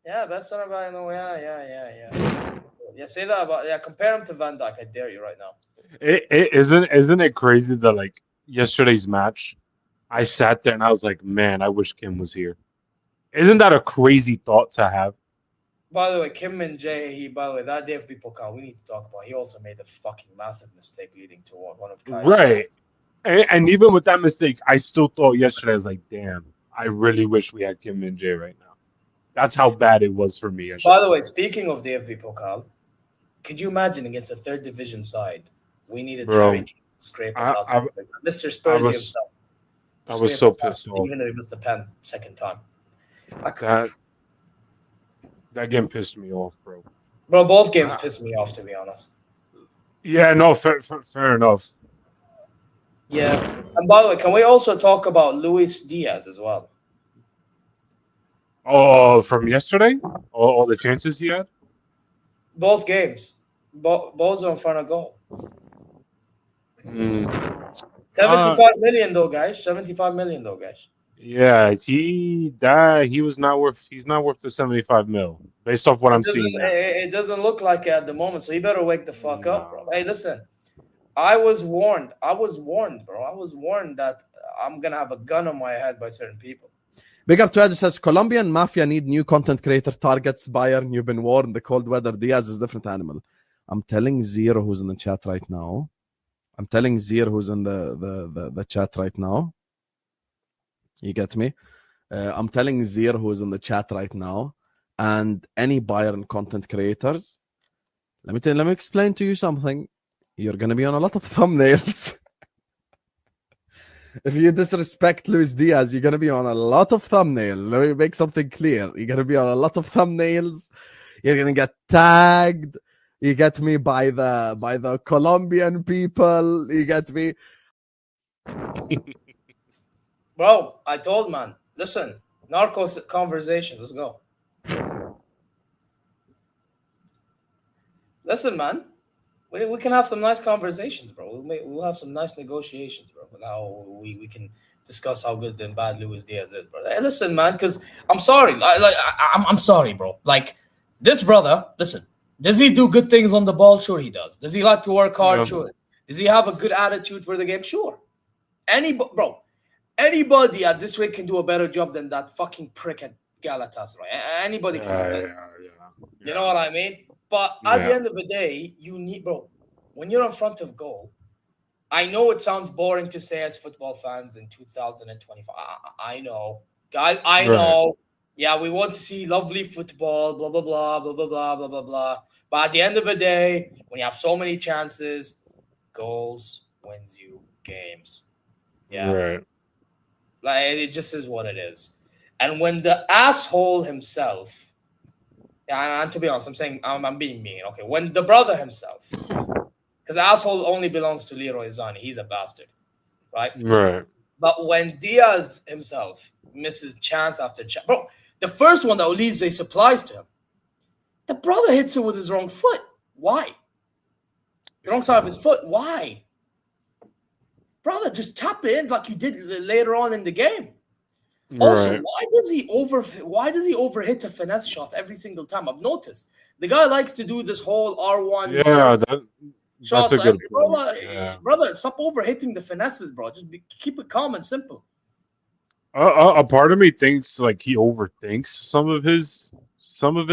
Yeah, best center back in the world. Yeah. Yeah, say that about compare him to Van Dijk. I dare you right now. Isn't it crazy that like yesterday's match, I sat there and I was like, man, I wish Kim was here. Isn't that a crazy thought to have? By the way, Kim Min Jae, that DFB Pokal we need to talk about. He also made a fucking massive mistake leading to one of Kai's right. And even with that mistake, I still thought yesterday, I was like, damn, I really wish we had Kim Min Jae right now. That's how bad it was for me yesterday. By the way, speaking of DFB Pokal, could you imagine against a third division side? We needed Harry Kane to scrape us out. Mr. Spurs himself. I was so pissed off. Even though he missed the pen second time. That game pissed me off, bro. Bro, both games pissed me off, to be honest. Yeah, no, fair enough. Yeah. And by the way, can we also talk about Luis Diaz as well? Oh, from yesterday? All the chances he had? Both games. Both are in front of goal. 75 million though, guys. 75 million though, guys. Yeah, he's not worth the 75 mil based off what I'm seeing now. It doesn't look like it at the moment, so you better wake the fuck up, bro. Hey, listen. I was warned, bro. I was warned that I'm gonna have a gun on my head by certain people. Big up to Ed says Colombian mafia need new content creator targets. Bayern, you've been warned. The cold weather. Diaz is a different animal. I'm telling Zero who's in the chat right now. I'm telling Zero who's in the chat right now. You get me? I'm telling Zero who's in the chat right now, and any Bayern content creators. Let me explain to you something. You're gonna be on a lot of thumbnails. If you disrespect Luis Diaz, you're gonna be on a lot of thumbnails. Let me make something clear. You're gonna be on a lot of thumbnails. You're gonna get tagged. You get me by the Colombian people. You get me. Bro, I told man. Listen, Narcos conversations. Let's go. Listen, man. We can have some nice conversations, bro. We'll have some nice negotiations, bro, with how we can discuss how good and bad Luis Diaz is, bro. Hey, listen, man, because I'm sorry. I'm sorry, bro. Like, this brother, listen, does he do good things on the ball? Sure he does. Does he like to work hard? Yeah. Sure. Does he have a good attitude for the game? Sure. Bro, Anybody at this rate can do a better job than that fucking prick at Galatasaray. Anybody can do that. You know what I mean? But at the end of the day, you need, bro, when you're in front of goal, I know it sounds boring to say as football fans in 2025. I know. Guys, I know. Yeah, we want to see lovely football, blah, blah, blah, blah, blah, blah, blah, blah, blah. But at the end of the day, when you have so many chances, goals wins you games. Yeah. Right. Like, it just is what it is. And when the asshole himself, and to be honest, I'm saying I'm being mean. Okay, when the brother himself, because asshole only belongs to Leroy Zani, he's a bastard, right? Right. But when Diaz himself misses chance after chance, bro, the first one that Olise supplies to him, the brother hits it with his wrong foot. Why? The wrong side of his foot. Why? Brother, just tap it in like you did later on in the game. Also, why does he overhit a finesse shot every single time? I've noticed the guy likes to do this whole R1. Yeah, that's a good point. Brother, stop overhitting the finesses, bro. Just keep it calm and simple. A part of me thinks like he overthinks some of his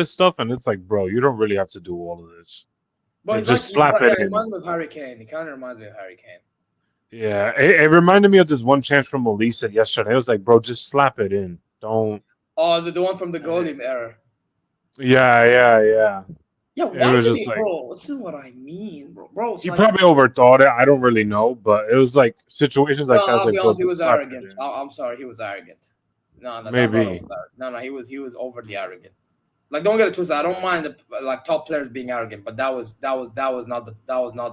stuff, and it's like, bro, you don't really have to do all of this. But just slap it in. He reminds me of Harry Kane. He kind of reminds me of Harry Kane. Yeah, it reminded me of this one chance from Olise yesterday. I was like, bro, just slap it in. Don't. Oh, the one from the goalie error. Yeah. Yeah, why did he, bro? This is what I mean, bro. He probably overthought it. I don't really know, but it was like situations like that. I'll be honest, he was arrogant. I'm sorry, he was arrogant. No, maybe. No, he was overly arrogant. Like, don't get it twisted. I don't mind like top players being arrogant, but that was not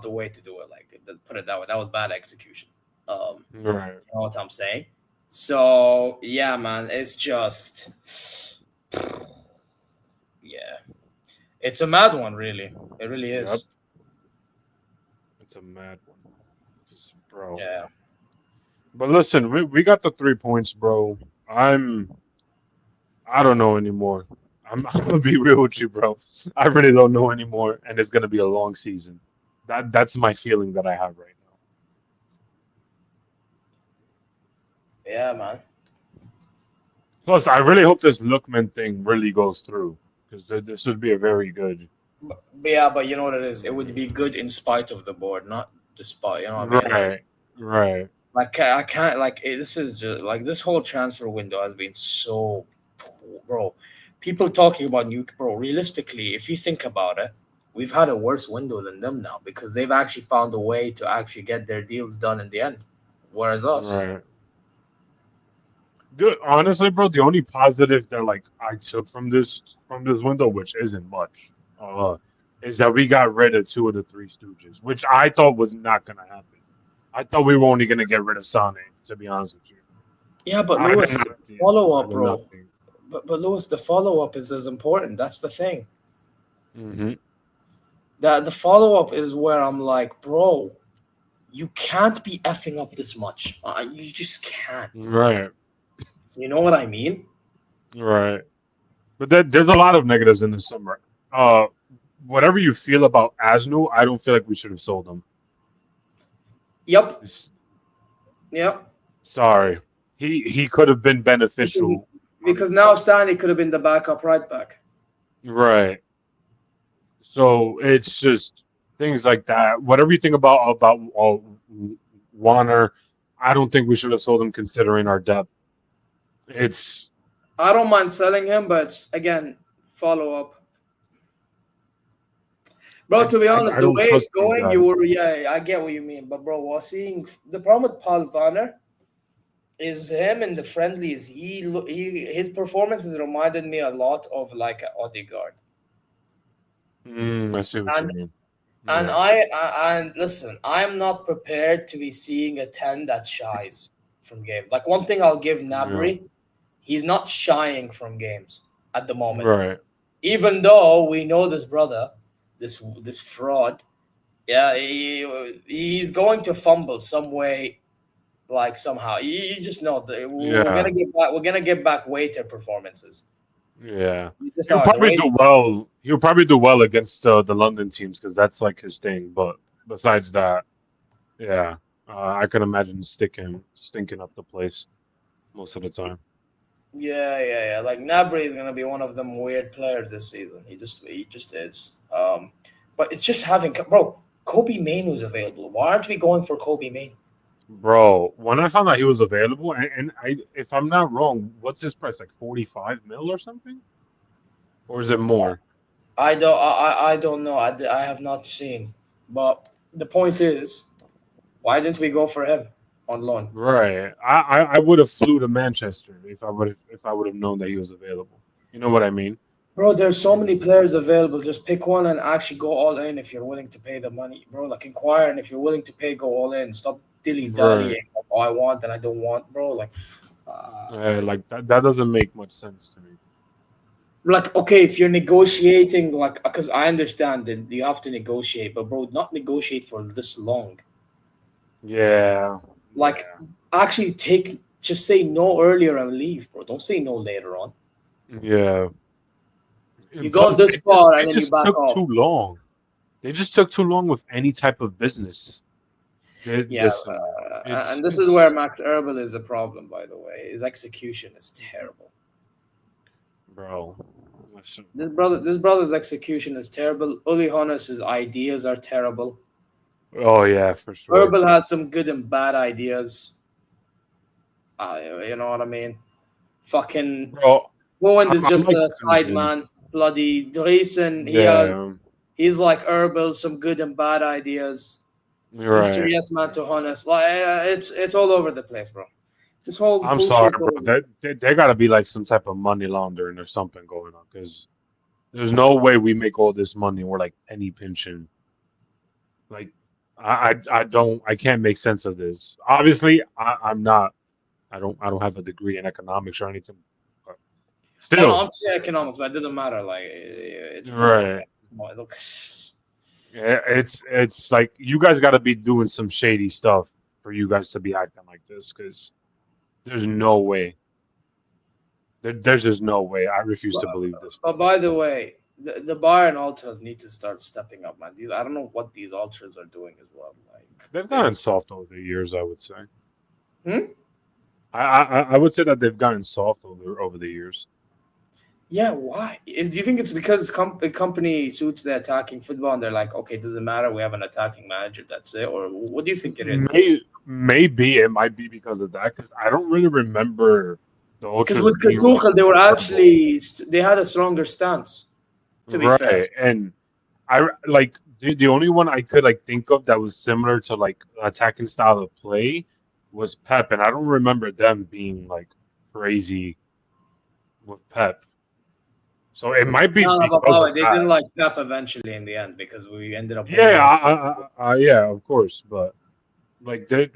the way to do it. Like, put it that way. That was bad execution. Right. You know what I'm saying? So yeah, man, it's just it's a mad one, really. It really is. Yep. It's a mad one, bro. Yeah. But listen, we got the 3 points, bro. I don't know anymore. I'm gonna be real with you, bro. I really don't know anymore, and it's gonna be a long season. That's my feeling that I have right now. Yeah, man. Plus, I really hope this Lookman thing really goes through, because this would be a very good. But you know what it is? It would be good in spite of the board, not despite. You know what I mean? Right. Like, I can't, like, this is just like this whole transfer window has been so poor, bro. People talking about bro. Realistically, if you think about it, we've had a worse window than them now because they've actually found a way to actually get their deals done in the end, whereas us. Right. Good. Honestly, bro, the only positive that like I took from this window, which isn't much, is that we got rid of 2 of the 3 Stooges, which I thought was not going to happen. I thought we were only going to get rid of Sane, to be honest with you. Yeah, but Lewis, follow-up, bro. But Lewis, the follow-up is as important. That's the thing. Mm-hmm. The follow-up is where I'm like, bro, you can't be effing up this much. You just can't. Right. You know what I mean? Right. But there's a lot of negatives in the summer. Whatever you feel about Asnu, I don't feel like we should have sold him. Yep. Sorry. He could have been beneficial. Because now Stanley could have been the backup right back. Right. So it's just things like that. Whatever you think about Warner, I don't think we should have sold him considering our depth. I don't mind selling him, but again, follow up. Bro, to be honest, the way it's going, I get what you mean. But bro, we're seeing the problem with Paul Warner is him in the friendlies. His performance has reminded me a lot of like an Odegaard. I see what you mean. And and listen, I'm not prepared to be seeing a 10 that shies from games. Like, one thing I'll give Gnabry, he's not shying from games at the moment. Right. Even though we know this brother, this fraud, he's going to fumble some way, like somehow. You just know that we're gonna get back weighted performances. Yeah, he'll probably do well. He'll probably do well against the London teams because that's like his thing. But besides that, I can imagine stinking up the place. most of the time. Yeah. Like Gnabry is gonna be one of them weird players this season. He just is. But it's just having Kobe Mainoo's available. Why aren't we going for Kobe Mainoo? Bro, when I found out he was available, and if I'm not wrong, what's his price? Like 45 mil or something? Or is it more? I don't know. I have not seen. But the point is, why didn't we go for him on loan? Right. I would have flew to Manchester if I would have known that he was available. You know what I mean? Bro, there's so many players available. Just pick one and actually go all in if you're willing to pay the money. Bro, like inquire, and if you're willing to pay, go all in. Stop dilly-dallying. Right. Like, oh, I want and I don't want. Bro, like... Like that doesn't make much sense to me. Like, okay, if you're negotiating, like, because I understand that you have to negotiate, but bro, not negotiate for this long. Yeah. Like, actually just say no earlier and leave, bro. Don't say no later on. Yeah. You go this far and then you back took off. too long. They just took too long with any type of business. And this is where Max Erbel is a problem, by the way. His execution is terrible. Bro. Listen. This brother's execution is terrible. Uli Hoeneß's ideas are terrible. Oh yeah, for sure. Erbel has some good and bad ideas. You know what I mean? Fucking Bro, Bowen is just a side man. Bloody Dresen, he's like Erbel, some good and bad ideas. Right. Mr. Yes Man to Hoeneß. Like it's all over the place, bro. This whole I'm sorry, bro. There got to be like some type of money laundering or something going on, because there's no way we make all this money. We're like penny pinching. Like I can't make sense of this. Obviously, I'm not. I don't have a degree in economics or anything. But still, no, I'm saying economics, but it doesn't matter. Like it's right. Look. Yeah, it's like you guys got to be doing some shady stuff for you guys to be acting like this, because there's no way. There's just no way. I refuse to believe this. But by the way, the Bayern ultras need to start stepping up, man. I don't know what these ultras are doing as well. Like they've gotten soft over the years, I would say. I would say that they've gotten soft over the years. Yeah, why? Do you think it's because the company suits the attacking football and they're like, okay, it doesn't matter, we have an attacking manager, that's it? Or what do you think it is? Maybe it might be because of that, because I don't really remember the ultras. Because with Tuchel, they were actually they had a stronger stance. To be fair, and I like the only one I could like think of that was similar to like attacking style of play was Pep, and I don't remember them being like crazy with Pep. So it might be because they didn't like Pep eventually in the end, because we ended up. Yeah, of course, but like there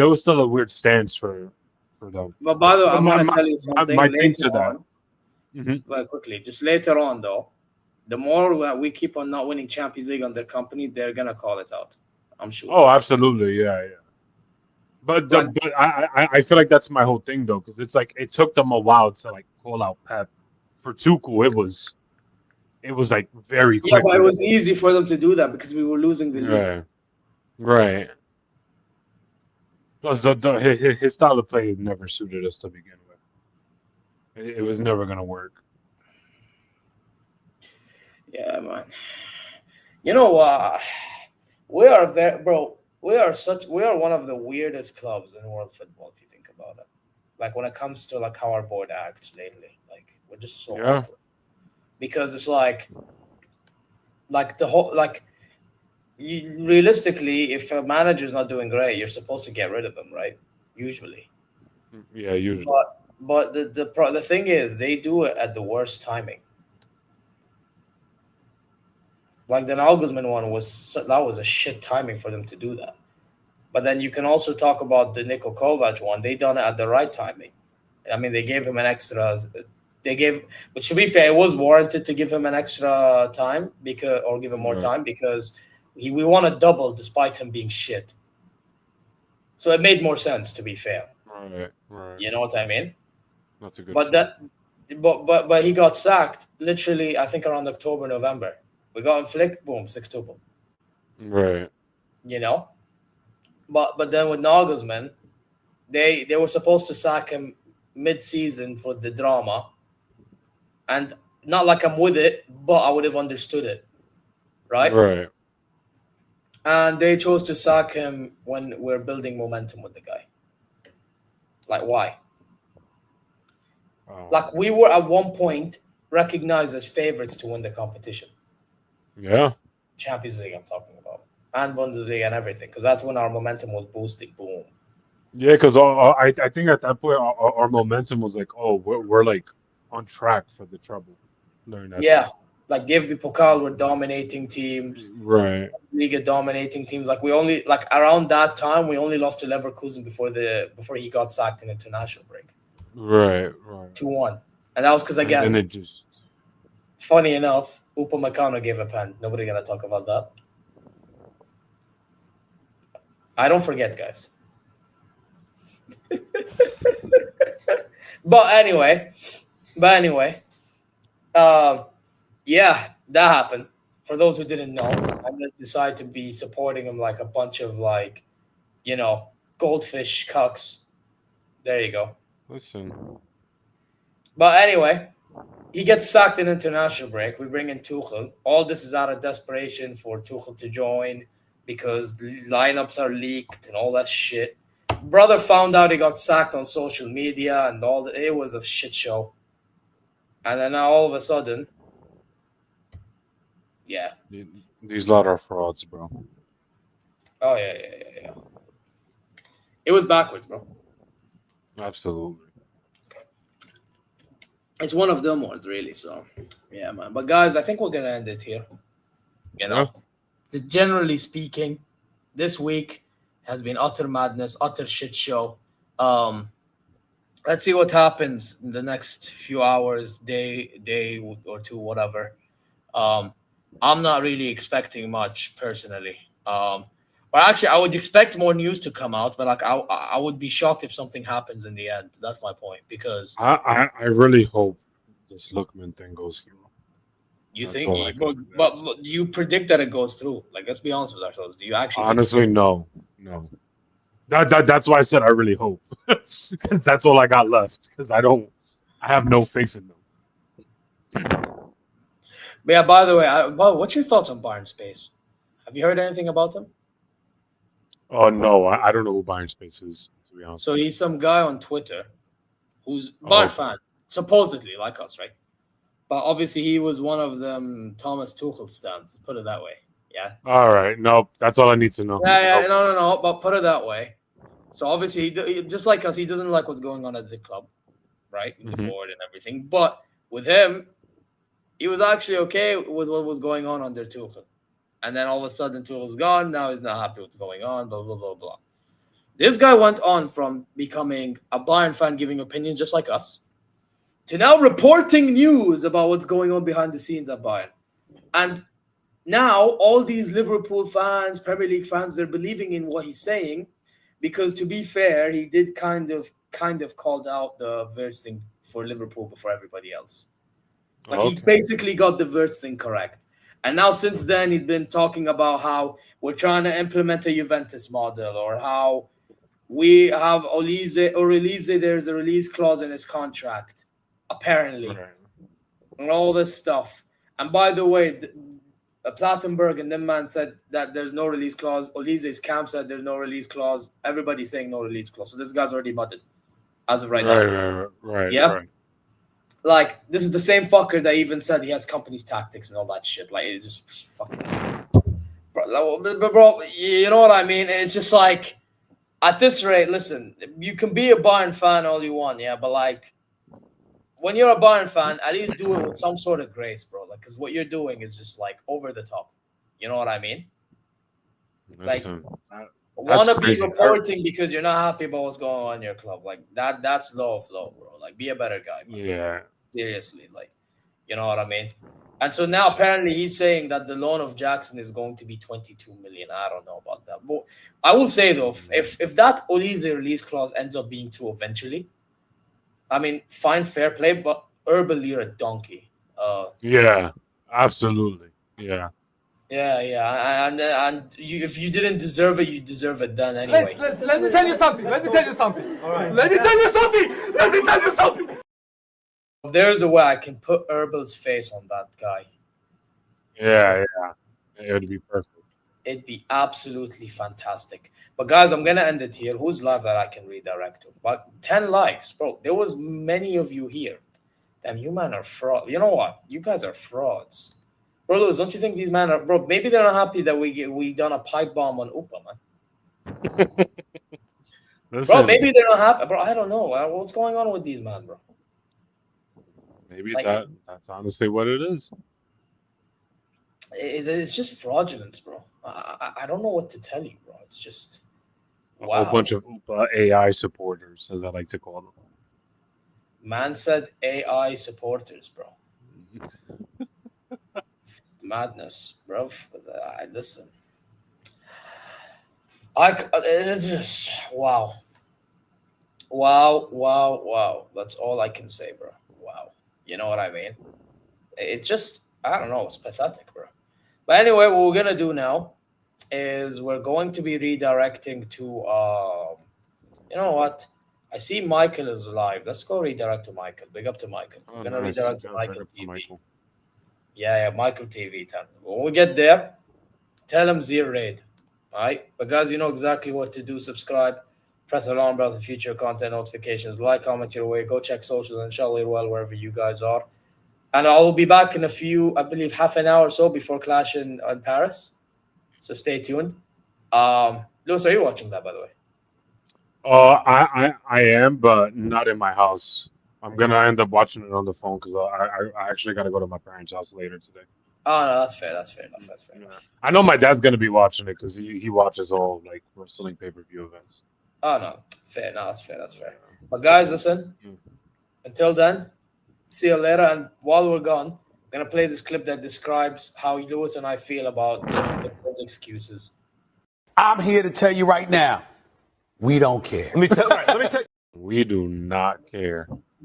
was still a weird stance for them. But by the way, I'm gonna tell you something. My thing to that. Very quickly, just later on though, the more we keep on not winning Champions League on their company, they're gonna call it out. I'm sure. Oh, absolutely, yeah. But I feel like that's my whole thing though, because it's like it took them a while to like call out Pep. For Tuchel, it was like very quick. Yeah, but it was easy for them to do that because we were losing the league. Right. Plus, his style of play never suited us to begin with. It was never gonna work. Yeah, man. You know, we are We are one of the weirdest clubs in world football, if you think about it. Like when it comes to like how our board acts lately. We're just so awkward. Because it's like the whole realistically, if a manager's not doing great, you're supposed to get rid of him, right? Usually. Yeah, usually. But the thing is, they do it at the worst timing. Like the Nagelsmann one was a shit timing for them to do that. But then you can also talk about the Niko Kovac one. They done it at the right timing. I mean, they gave him an extra. But to be fair, it was warranted to give him an extra time give him more time because we won a double despite him being shit. So it made more sense, to be fair. Right. You know what I mean? That's a good. But he got sacked literally, I think around October, November. We got him Flick, boom, 6-2. Right. You know, but then with Nagelsmann, they were supposed to sack him mid-season for the drama, and not like I'm with it, but I would have understood it, right? Right. And they chose to sack him when we're building momentum with the guy. Like, why? Like, we were at one point recognized as favorites to win the competition. Yeah. Champions League, I'm talking about, and Bundesliga and everything, because that's when our momentum was boosting. Boom. Yeah, because I think at that point our momentum was like, oh, we're like on track for the treble during that Yeah, time. like DFB Pokal were dominating teams, Right. Liga dominating teams. Like we only like around that time we only lost to Leverkusen before he got sacked in international break. Right. 2-1, and that was because And then again, it just funny enough, Upamecano gave a pen. Nobody gonna talk about that. I don't forget, guys. But anyway, yeah, that happened. For those who didn't know, I decided to be supporting him like a bunch of like, goldfish cucks. There you go. listen. But anyway, he gets sacked in international break. We bring in Tuchel. All this is out of desperation for Tuchel to join because lineups are leaked and all that shit. Brother found out he got sacked on social media and all that. It was a shit show. And then now all of a sudden, yeah. These lot are frauds, bro. Oh, yeah. It was backwards, bro. Absolutely. It's one of them ones, really. So, yeah, man. But, guys, I think we're going to end it here. Just generally speaking, this week has been utter madness, utter shit show. Let's see what happens in the next few hours, day or two, whatever. I'm not really expecting much personally. Or actually, I would expect more news to come out, but like I would be shocked if something happens in the end. That's my point. Because I really hope this Lookman thing goes through. you That's think, all I can do. but you predict that it goes through. Like, let's be honest with ourselves. Do you actually? Honestly, no. That's why I said I really hope. Because that's all I got left. Because I have no faith in them. But yeah. By the way, what's your thoughts on Bayern Space? Have you heard anything about them? Oh no, I don't know who Bayern Space is, to be honest. So he's some guy on Twitter who's Bayern fan, supposedly like us, right? But obviously he was one of them Thomas Tuchel stands. Put it that way. Yeah. All right. No, that's all I need to know. Yeah. No. But put it that way. So obviously he just like us, he doesn't like what's going on at the club, right? With the board and everything. But with him, he was actually okay with what was going on under Tuchel. And then all of a sudden Tuchel's gone. Now he's not happy with what's going on, blah, blah, blah, blah. This guy went on from becoming a Bayern fan giving opinions just like us to now reporting news about what's going on behind the scenes at Bayern. And now all these Liverpool fans, Premier League fans, they're believing in what he's saying because, to be fair, he did kind of called out the Wirtz thing for Liverpool before everybody else. Like, he basically got the Wirtz thing correct. And now since then, he's been talking about how we're trying to implement a Juventus model or how we have Olise, there's a release clause in his contract, apparently, and all this stuff. And by the way, Plattenberg and them man said that there's no release clause. Olise's camp said there's no release clause. Everybody's saying no release clause. So this guy's already mudded as of right now. Right. Yeah. Right. Like, this is the same fucker that even said he has company's tactics and all that shit. Like, it's just fucking... Bro, you know what I mean? It's just like, at this rate, listen, you can be a Bayern fan all you want, yeah, but like, when you're a Bayern fan, at least do it with some sort of grace, bro. Like, because what you're doing is just like over the top. You know what I mean? Listen, like, want to be reporting because you're not happy about what's going on in your club. Like, that's low, bro. Like, be a better guy, man. Yeah. Seriously, like, you know what I mean? And so now apparently he's saying that the loan of Jackson is going to be 22 million. I don't know about that. But I will say, though, if that Olise release clause ends up being true eventually, I mean, fine, fair play, but Herbal, you're a donkey. Yeah, absolutely. Yeah. Yeah, and you, if you didn't deserve it, you deserve it then anyway. Let me tell you something. All right. Let me tell you something. If there's a way I can put Herbal's face on that guy, Yeah, it would be perfect. it'd be absolutely fantastic. But guys, I'm gonna end it here. Who's live that I can redirect to? But 10 likes, bro. There was many of you here. Damn, you man are fraud. You know what? You guys are frauds. Bro, Lewis, don't you think these men are, bro? Maybe they're not happy that we done a pipe bomb on Upa, man. Bro, maybe they're not happy. Bro, I don't know. What's going on with these men, bro? Maybe that's honestly what it is. It's just fraudulence, bro. I don't know what to tell you, bro. It's just A whole bunch of AI supporters, as I like to call them. Man said AI supporters, bro. Madness, bro. Listen. It's just wow. That's all I can say, bro. Wow. You know what I mean? It's just, I don't know. It's pathetic, bro. But anyway, what we're going to do now is we're going to be redirecting to, you know what? I see Michael is live. Let's go redirect to Michael. Big up to Michael. We're going to redirect to Michael TV. Yeah, Michael TV. When we get there, tell him Zeer Raid. All right? But guys, you know exactly what to do. Subscribe. Press the alarm bell for future content notifications. Like, comment your way. Go check socials. Inshallah, you're well wherever you guys are. And I will be back in a few, I believe, half an hour or so before Clash in Paris. So stay tuned. Lewis, are you watching that, by the way? I am, but not in my house. I'm gonna end up watching it on the phone because I actually gotta go to my parents' house later today. Oh no, that's fair enough. I know my dad's gonna be watching it because he watches all like wrestling pay-per-view events. Oh no, fair. No, that's fair. But guys, listen. Until then, see you later. And while we're gone, I'm gonna play this clip that describes how Lewis and I feel about those excuses. I'm here to tell you right now, we don't care. We do not care.